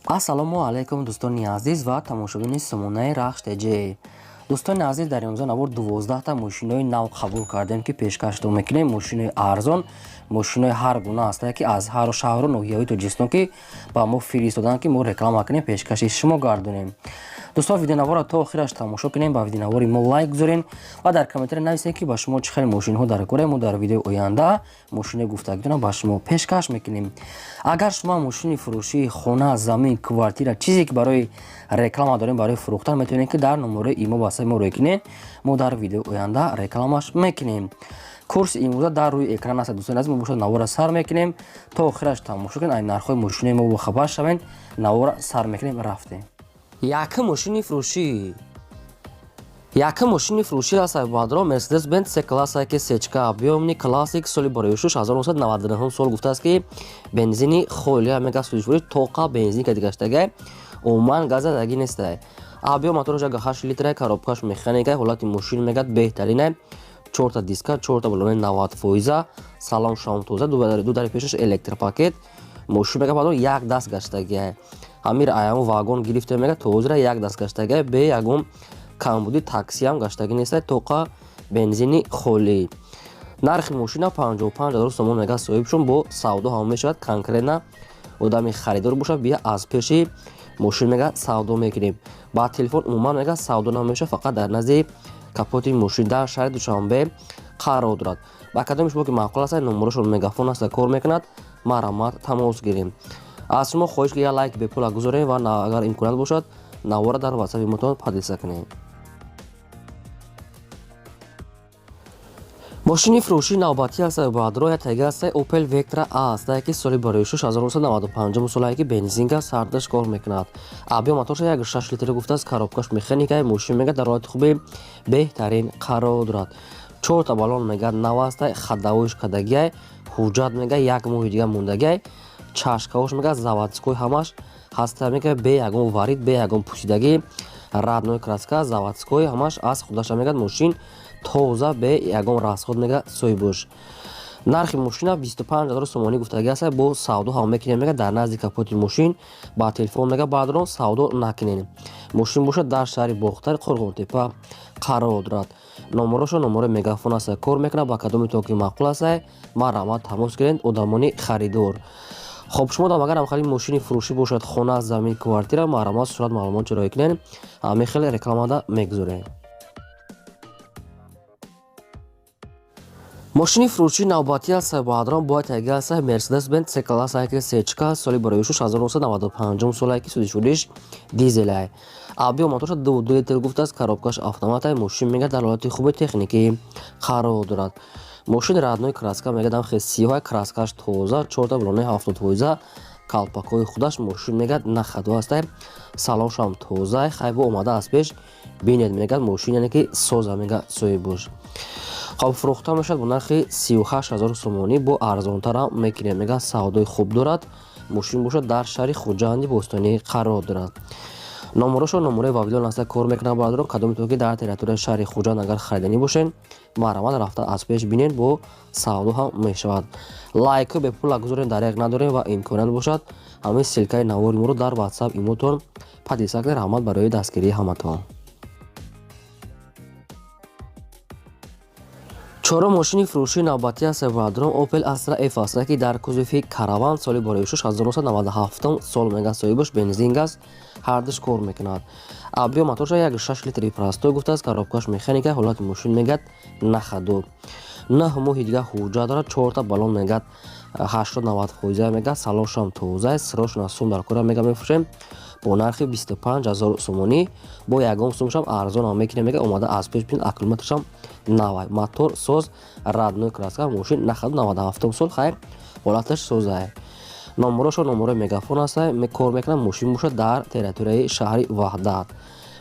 ассалому алайкум дӯстони азиз ва тамошобини сомонаи рахш теҷе. дӯстони азиз, дар имрӯза навор 12та мошинои нав қабул кардем ки пешкашдо мекунем. Мошинои арзон, мошинои ҳар гуна ҳастае ки аз ҳар шаҳру ноҳияҳои Тоҷикистон ки ба мо фиристодан ки мо реклама кунем, пешкаши шумо гардонем. дӯстон, видеонавора то охираш тамошо кунем, ба видеонавори мо лайк гузорен ва дар комментаре нависем ки ба шумо чӣ хеле мошинҳо дар кора. Мо дар видеои оянда мошинаи гуфтагидона ба шумо пешкаш мекунем. агар шумо мошини фурӯшии хона, замин, квартира, чизе ки барои реклама дорем, барои фурӯхтан, метавонем ки дар номерои имо ба сайт мо рӯй, мо дар видеои оянда рекламаш мекунем. курси имрӯза дар рӯи экран аст. дӯстони азиз, мо бошад навора сар мекунем, то охираш тамошо кунед, айн нархҳои мошинаи мо бохабар шавед. навора сар мекунем, рафтем. Якум мошини фурӯшӣ аст бадро Mercedes-Benz C-класс ки сечка объёмни классик соли барои 1999 сол гуфтааст ки бензини холия мега сӯзишворӣ тоқа бензин ки дигаштага умуман газадаги нестай. объём моторош 8 литра, коробкаш механика, ҳолати мошин мегад беҳтарина, 4 диска, 4 балони 90%, салон шам тоза, ду дар пешаш электропакет, мошин мега бадро як даст гаштага. ҳамир аяму вагон гирифта мега тозра як даст гаштага, бе ягон камбуди такси ҳам гаштаги нестай, тоқа бензини холӣ. нархи мошина 55,000 сомон мега соҳибшон бо савдо ҳам мешавад. конкретна одами харидор бошад, бия аз пеши мошин мега савдо мекунем. ба телефон умуман мега савдо намешавад, фақат дар назди капоти мошин дар шаҳри душанбе қарор дорад. ба кадоми шумо ки маъқул аст, номерошон мегафон аст, кор мекунад, марамат тамос гирем. аз шумо хоҳиш ки я лайк бепула гузорем ва агар имконат бошад навора дар ватсапи мотон падиса кунем. мошини фурӯшии навбатӣ аст баъдро я тега аст Opel Vectra A аст ки соли барои 1995 солае ки бензинга сардаш кор мекунад. объём моторош 6 литр гуфтааст, коробкаш механика, мошин мега дар ҳолати хуби беҳтарин қарор дорад. 4 балон мега нав аст, хадавоиш кадагия, ҳуҷҷат мега 1 моҳи дига мондагия, чашкаош мега заводской ҳамаш ҳаста мега бе ягон варид, бе ягон пусидагӣ, радной краска заводской ҳамаш аз худаша мегад. мошин тоза бе ягон расход мега соҳибош. нархи мошина 25,000 сомонӣ гуфтагӣ аст, бо савдо ҳам мекунем мега дар назди капоти мошин, ба телефон мега баъдро савдо накунем. мошин бошад дар шаҳри бохтар Қурғонтепа қарор дорад. номерошо номери мегафон аст, кор мекунад. ба кадоми то ки маъқул аст, марамат тамос гиред одамони харидор. хоб шумо дам агар ҳамхали мошини фурӯшӣ бошад, хона, замин, квартира, маърамат сурат маълумот ҷароӣ кунед, ҳамин хеле рекламада мегузорем. мошини фурӯшии навбатӣ аст баъдрон бояд тега аст Mercedes-Benz C-класс ки сечка соли барои 1995 солае ки сӯзишвориш дизелай. объём моторош 2 литр гуфтааст, коробкаш автомат, мошин мега дар ҳолати хуби техникӣ қарор дорад. мошин радной краска мегадам сиёҳ, краскаш тоза, 4 балони 70%, калпакҳои худаш, мошин мегад нахадо аст, салоншам тоза, хайбо омада аз пеш бинед мегад. мошин яне ки соза мега соҳибош. хоб фурӯхта мешавад бо нархи 38,000 сомонӣ, бо арзонтара мекунем мега савдои хуб дорад. мошин бошад дар шаҳри хуҷанди бостонӣ қарор дорад. номерошо номерои ва видео наста кор мекунад баъдро кадоми то ки дар территорияи шаҳри хуҷанд агар хариданӣ бошен, маърамат рафта аз пеш бинед, бо савдо ҳам мешавад. лайку бепула гузорен, дареқ надорем ва имконат бошад ҳамин силкаи навори моро дар ватсап имотон падиса кунед. раҳмат барои дастгирии ҳаматон. чорум мошини фурӯшии навбатӣ аст баъдро Opel Astra F аст ки дар кузофи караван соли барои 1997 сол мега соҳибош бензин газ ҳардуш кор мекунад. объём моторош 6 литри простой гуфтааст, коробкаш механика, ҳолати мошин мегад нахадо. 9 моҳи дига ҳуҷҷат дорад, 4 балон мегад 80-90% мега, салоншам тоза, сирош насум дар кора мега мефурӯшем бо нархи 25,000 сомонӣ, бо ягон сумшам арзон ҳам мекунем мега. омада аз пеш бин, аккумуляторшам навай, мотор соз, радной краска, мошин нахадо 97 сол, хайр ҳолаташ соза. номерошо номери мегафон аст, кор мекунад. мошин бошад дар территорияи шаҳри Ваҳдат.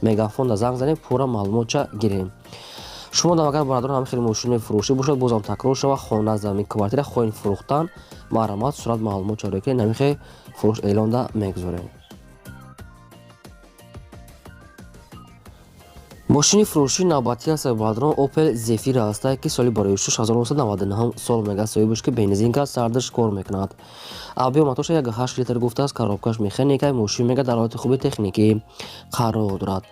мегафонда занг занем, пурра маълумотша гирем. шумо дам агар бародарон ҳамин хеле мошини фурӯшӣ бошад, бозам такрор шава, хона, замин, квартира хоҳем фурӯхтан, маърамат сурат маълумот ҷароӣ кунед, ҳамин хеле фурӯш эълонда мегузорем. мошини фурӯшии навбатӣ ҳастаи баъдро Opel Zafira ҳастае ки соли бароишуш 1999 сол мега соҳибаш ки бензин газ сардаш кор мекунад. Авбио мотоша 1.8 литр гуфтааст, коробкаш механикаи мошин мега дар ҳолати хуби техникӣ қарор дорад.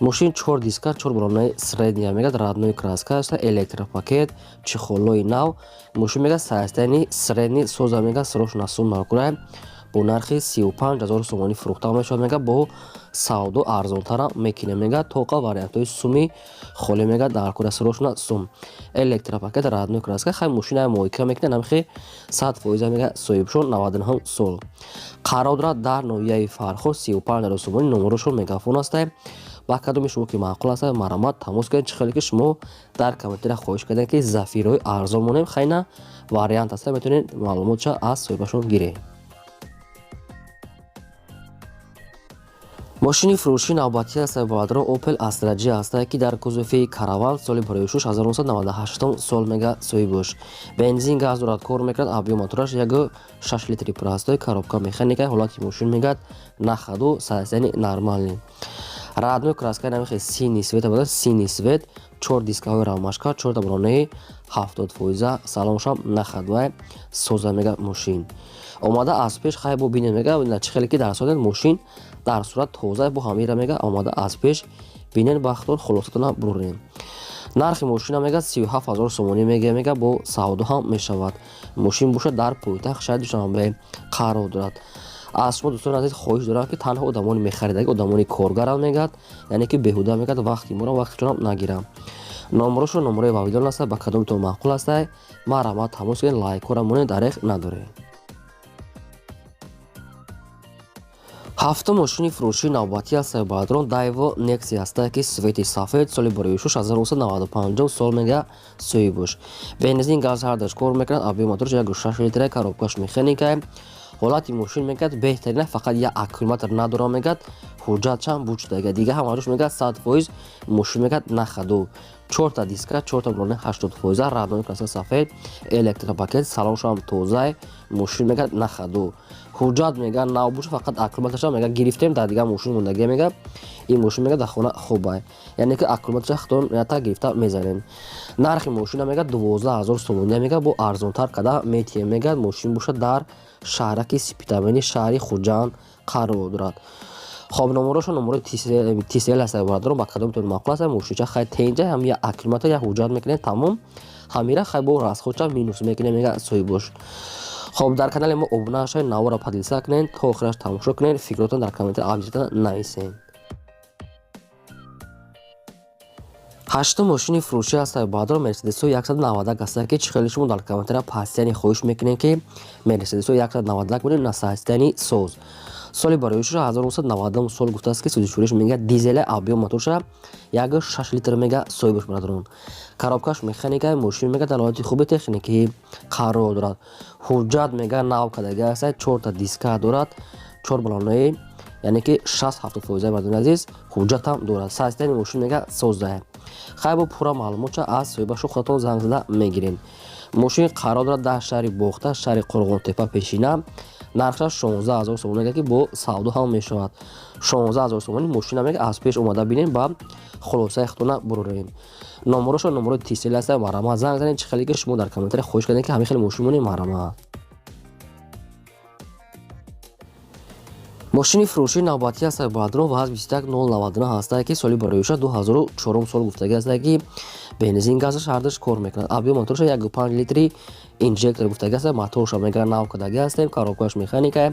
мошин 4 диска 4 балонаи средния мега родной краска ҳаста, электропакет, чихоллои нав. мошин мега сайстани средни соза мега срош насун маркура бо нархи 35000 сомонӣ фурӯхта мешавад мега бо савдо арзонтара мекина мега тоқа вариантҳои суми холӣ мега даркура срошна сум электропакет родной краска хай мошина моика мекина намхи 100% мега соҳибшон 99 сол қарор дорад дар ноҳияи фархос 35000 сомонӣ номерошон мегафон астае ба кадоми шумо ки маъқул аст маромат тамос кунед чихеле ки шумо дар комментария хоҳиш кардем ки зафирои арзон монем хайна вариант аст метавонед маълумотша аз соҳибашон гиред. мошини фурӯшии навбатӣ ҳастаи баъдро Opel Astra J ҳастае ки дар кузуфи караван соли бароишуш 1998 сол мега соҳибаш бензин газ дорад кор мекунад авбио мотораш 1.6 литри пур ҳастаи коробка механикаи ҳолати мошин мегад нахаду сайсани нормални родной краскаи намихи сини свет буда сини свет 4 дискаҳои равмашка 4 балонаи 70% салоншам нахадвай соза мега мошин омада аз пеш хай бо бинед мега чихеле ки дар соҳат мошин дар сурат тоза бо ҳамира мега омада аз пеш бинед бахтор хулосатона бурурем нархи мошина мега 37000 сомонӣ мега бо савдо ҳам мешавад мошин бошад дар пойтахт шаҳри душанбе қарор дорад. аз шумо дӯстони азиз хоҳиш дорам ки танҳо одамони мехаридаги одамони коргарам мегад яъне ки беҳуда мегад вақти мора вақтичонам нагирам номерошро номерои вавидон аста ба кадомитон маъқул астае маромат тамос кунед лайкора монед дарех надоред. ҳафтум мошини фурӯшии навбатӣ ҳастаи баъдро Daewoo Nexi ҳастае ки свети сафед соли бароишуш 1995 сол мега соҳибаш бензин газ ҳардаш кор мекунад авбио моторш 1.6 литра коробкаш механикае ҳолати мошин мегад беҳтарина фақат як аккумулятор надора мегад ҳуҷҷатшам бучдага дига ҳамарош мегад 100% мошин мегад нахаду 4 диска 4 балонаи 80% родной краска сафед электропакет салоншам тоза мошин мегад нахаду ҳуҷҷат мега нав буша фақат аккумуляторша мега гирифтем дар дига мошин мондагия мега ин мошин мега дар хона хубай яъне ки аккумуляторша хатон ята гирифта мезанем нархи мошина мега 12000 сомонӣ мега бо арзонтар када метием мега мошин боша дар шаҳраки сипитамини шаҳри хуҷанд қарор дорад. хоб номерошо номерои TCL ҳастаи баъдро ба кадомитон маъқул аст мошинча хай тенҷа ҳам я аккумулятор я ҳуҷҷат мекунем тамом ҳамира хай бо расходча минус мекунем мега соҳибаш. хоб дар канали мо обуна нашавед навора падилса кунед то охираш тамошо кунед фикротон дар комментария абзита нависед. ҳаштум мошини фурӯшӣ ҳастаи баъдро Mercedes 190 ҳастае ки чихеле шумо дар комментария пастяни хоҳиш мекунем ки Mercedes 190 буда насастани соз соли бароишуш 1990 сол гуфтааст ки судишуриш мега дизеле авбио моторша 1.6 литр мега соҳибаш барадарон коробкаш механикаи мошин мега дар ҳолати хуби техникӣ қарор дорад ҳуҷҷат мега нав кадаги астае 4 диска дорад 4 балонаи яъне ки 60-70% мардуми азиз ҳуҷҷатам дорад сайстани мошин мега созае хай бо пурра маълумотша аз соҳибашо худатон занг зада мегирем мошин қарор дорад дар шаҳри бохта шаҳри қурғонтепа пешина нархаш 16000 сомон мега ки бо савдо ҳам мешавад 16000 сомони мошина мега аз пеш омада бинем ба хулосаи хутона бурурем номерошо номерои TCL ҳастае маромат занг занед чихеле ки шумо дар комментария хоҳиш кардем ки ҳамин хеле мошин монем маромат. мошини фурӯшии навбатӣ ҳастаи баъдро ВАЗ 21099 ҳастае ки соли бароишаш 2004 сол гуфтагӣ ҳастае ки бензин газаш ҳардаш кор мекунад авбио моторша 1.5 литри инжектор гуфтагӣ ҳастае моторша мега нав кадагӣ ҳастем коробкаш механикае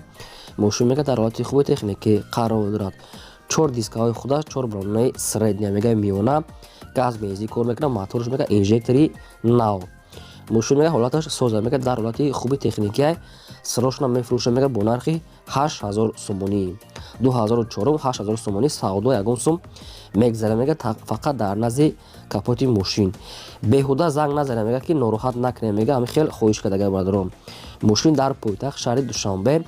мошин мега дар ҳолати хуби техникӣ қарор дорад 4 дискаҳои худаш 4 балонаи средния мега миёна газ бензин кор мекунад моторш мега инжектори нав мошин мега ҳолаташ соза мега дар ҳолати хуби техникае срошна мефурӯша мега бо нархи 8000 сомонӣ 2004 8000 сомонӣ савдо ягон сум мегзара мега фақат дар назди капоти мошин беҳуда занг назара мега ки нороҳат накунем мега ҳамин хел хоҳиш кардага бадаром мошин дар пойтахт шаҳри душанбе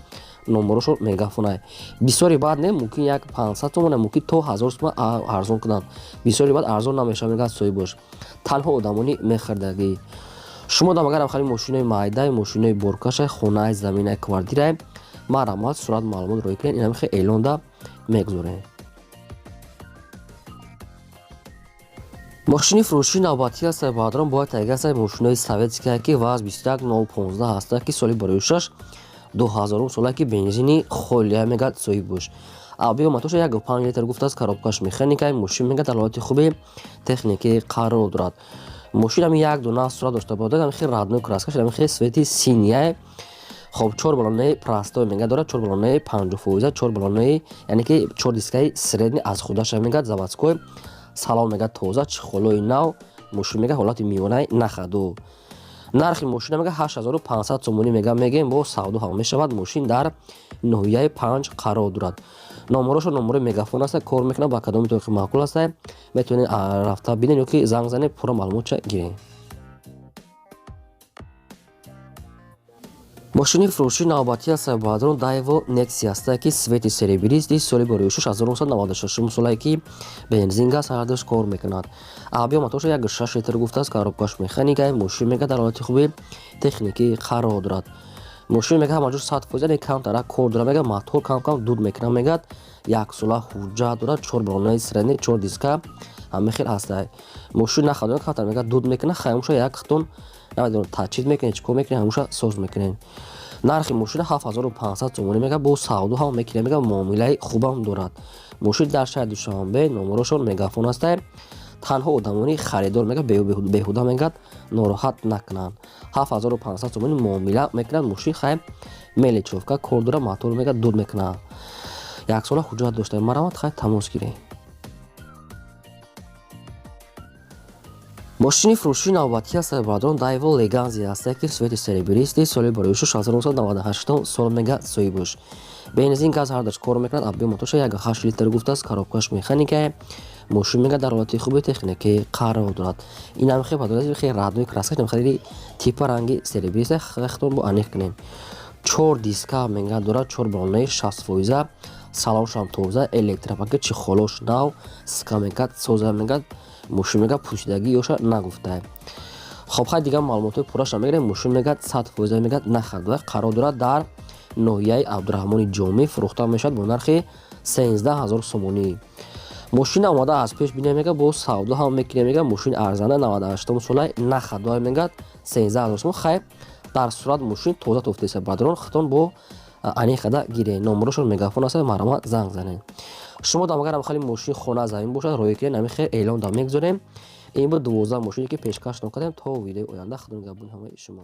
номерошо мегафонай бисёри баъд не мумкин як 500 сомон мумкин то 1000 сомон арзон кунанд бисёри баъд арзон намешава мега соҳибаш танҳо одамони мехаридагӣ шумо дам агарам хари мошинои майда мошинои боркаша хонаи заминаи квартира маромат сурат маълумот роӣ кунед ин ҳамин хел эълонда мегузорем. мошини фурӯшии навбатӣ аст баҳодирон бояд тайга аст мошинои советские ки ваз 21015 аст ки соли 46 2000 сола ки бензини холия мегад соҳиб буш абиё матоша 1.5 литр гуфтааст коробкаш механика мошин мегад дар ҳолати хуби техникӣ қарор дорад мошин ами як дуна сурат дошта буда ами хел радной краскаш ами хел свети синия хоб 4 баллонаи простой мегад дорад 4 баллонаи 50%, 4 баллонаи яъне ки 4 дискаи средни аз худаш мегад заводской салон мегад тоза чихолои нав мошин мегад ҳолати миёнаи нахаду нархи мошина мегад 8500 сомонӣ мегад мегем бо савдо ҳам мешавад мошин дар ноҳияи 5 қарор дорад номерошо номери мегафон аст кор мекунад ба кадоми тоқи маъқул аст метавонед рафта бинед ё ки занг занед пурра маълумотша гиред мошини фурӯшии навбатӣ аст баҳодирон Daewoo Nexia аст ки свети серебристи соли 46 1996 солае ки бензин газ ҳардош кор мекунад абиё матоша 1.6 литр гуфтааст коробкаш механика мошин мегад дар ҳолати хуби техникӣ қарор дорад мошин мегад ҳамаҷур 100% камтара кор дорад мегад мотор кам дуд мекунад мегад як сола ҳуҷҷат дорад 4 баллонаи средни 4 диска ҳама хел аст мошин нахадон камтар мегад дуд мекунад хаёмша як хитон намедонам таҷҳиз мекунед чӣ кор мекунед ҳамуша соз мекунед нархи мошина 7500 сомонӣ мегад бо савдо ҳам мекунед мегад муомилаи хубам дорад мошин дар шаҳри душанбе номерошон мегафон аст танҳо одамони харидор мегад беҳуда мегад нороҳат накунанд 7500 сомонӣ муомила мекунад мошин хай меличовка кор дорад мотор мегад дуд мекунад як сола ҳуҷҷат дошта марамат хай тамос гиред мошини фурӯшии навбатӣ аст баҳодирон Daewoo Legacy аст ки свети серебристи соли 46 1998 сол мегад соҳиб буш бензин газ ҳардаш кор мекунад абиё мотоша 1.8 литр гуфтааст коробкаш механика мошин мегад дар ҳолати хуби техникӣ қарор дорад ин ам хел падои хел радной краскаш ам хели типа ранги серебрист хатон бо аниқ кунем 4 диска мегад дорад 4 баллонаи 60% салоншам тоза электропакет чихолош нав скамекат соза мегад мошин мегад пӯшидагӣ ёша нагуфта хоб хай дигар маълумоти пурраша мегирем мошин мегад 100% мегад нахадва қарор дорад дар ноҳияи абдураҳмони ҷомӣ фурӯхта мешавад бо нархи 13000 сомонӣ мошина омада аз пеш бинем мегад бо савдо ҳам мекунем мегад мошин арзанда 98 солаи нахадва мегад 13000 сомон хай дар сурат мошин тоза тофтеса бадрон хитон бо аниқада гиред номерошон мегафон аст марамат занг занед шумо дам агарам хали мошин хона замин бошад роя кунед нами хел эълон дам мегзорем ин бо 12 мошине ки пешкаш накардем то видеои оянда худон габун ҳамаи шумо